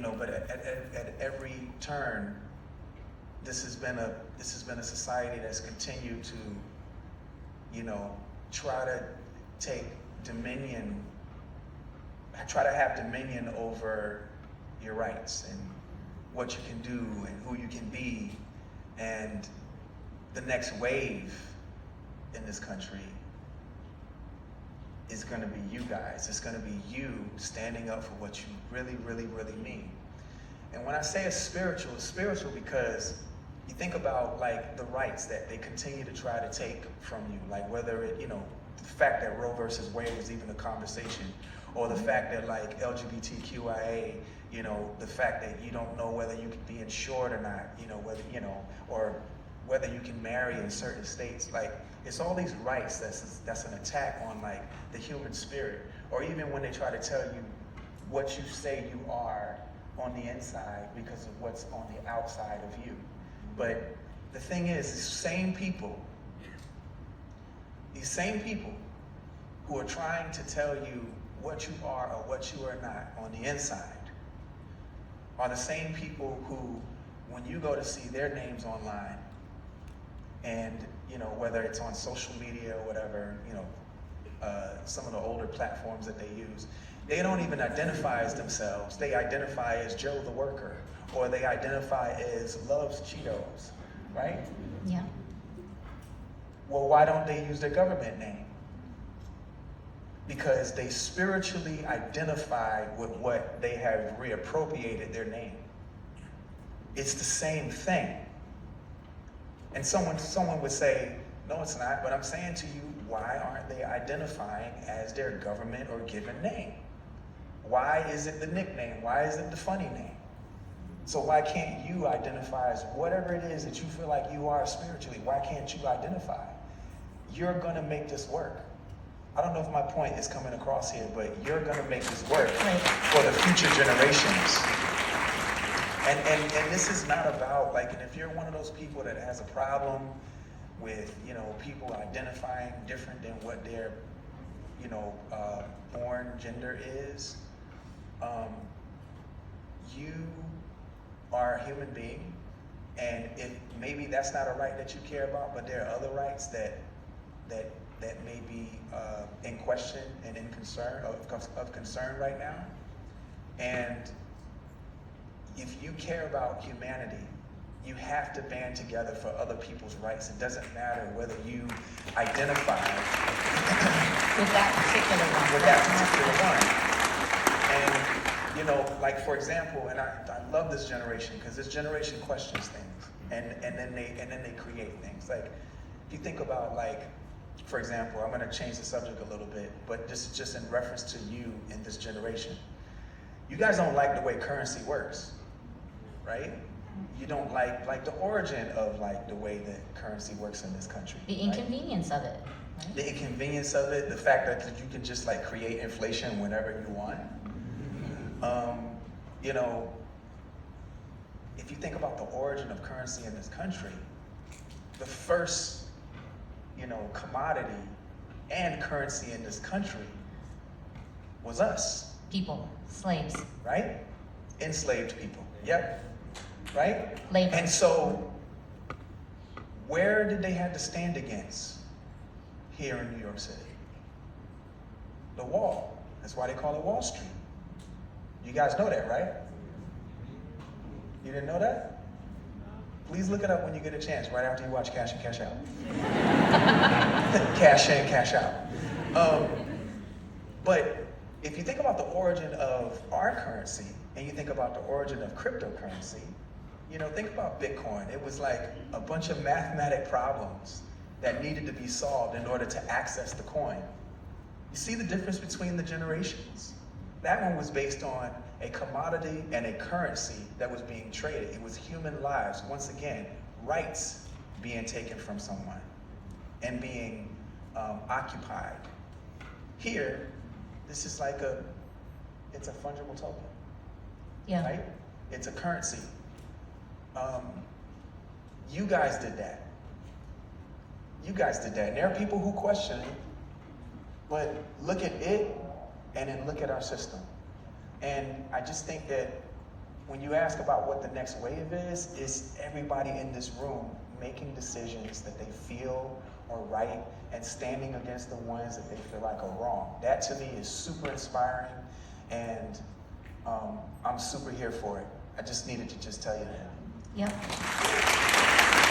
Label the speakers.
Speaker 1: but at every turn, this has been a society that's continued to, try to take dominion, try to have dominion over your rights and what you can do and who you can be. And the next wave in this country is going to be you guys. It's going to be you standing up for what you really, really, really mean. And when I say it's spiritual because you think about like the rights that they continue to try to take from you, like whether it, the fact that Roe versus Wade was even a conversation, or the fact that like LGBTQIA, the fact that you don't know whether you can be insured or not, or whether you can marry in certain states. Like, it's all these rights that's an attack on like the human spirit. Or even when they try to tell you what you say you are on the inside because of what's on the outside of you. But the thing is, these same people who are trying to tell you what you are or what you are not on the inside are the same people who, when you go to see their names online, and whether it's on social media or whatever, some of the older platforms that they use, they don't even identify as themselves. They identify as Joe the worker, or they identify as loves Cheetos, right?
Speaker 2: Yeah.
Speaker 1: Well, why don't they use their government name? Because they spiritually identify with what they have reappropriated their name. It's the same thing. And someone would say, no, it's not, but I'm saying to you, why aren't they identifying as their government or given name? Why is it the nickname? Why is it the funny name? So why can't you identify as whatever it is that you feel like you are spiritually? Why can't you identify? You're gonna make this work. I don't know if my point is coming across here, but you're gonna make this work for the future generations. And this is not about like, and if you're one of those people that has a problem with, people identifying different than what their, born gender is, you are a human being, and if maybe that's not a right that you care about, but there are other rights that may be in question and in concern of concern right now. And if you care about humanity, you have to band together for other people's rights. It doesn't matter whether you identify
Speaker 2: with that particular
Speaker 1: one. And like for example, and I love this generation because this generation questions things, and then they create things. Like if you think about like, for example, I'm going to change the subject a little bit, but just in reference to you in this generation, you guys don't like the way currency works, right? You don't like the origin of like the way that currency works in this country.
Speaker 2: The inconvenience of it. Right?
Speaker 1: The inconvenience of it, the fact that you can just like create inflation whenever you want. If you think about the origin of currency in this country, the first, commodity and currency in this country was us.
Speaker 2: People, slaves.
Speaker 1: Right? Enslaved people. Yep. Right?
Speaker 2: Labor.
Speaker 1: And so, where did they have to stand against here in New York City? The wall. That's why they call it Wall Street. You guys know that, right? You didn't know that? Please look it up when you get a chance, right after you watch Cash In, Cash Out. Cash in, cash out. But if you think about the origin of our currency, and you think about the origin of cryptocurrency, think about Bitcoin. It was like a bunch of mathematic problems that needed to be solved in order to access the coin. You see the difference between the generations? That one was based on a commodity and a currency that was being traded. It was human lives, once again, rights being taken from someone and being occupied. Here, this is like it's a fungible token.
Speaker 2: Yeah.
Speaker 1: Right? It's a currency. You guys did that. And there are people who question it, but look at it and then look at our system. And I just think that when you ask about what the next wave is, it's everybody in this room making decisions that they feel are right and standing against the ones that they feel like are wrong. That to me is super inspiring, and I'm super here for it. I just needed to just tell you that.
Speaker 2: Yep.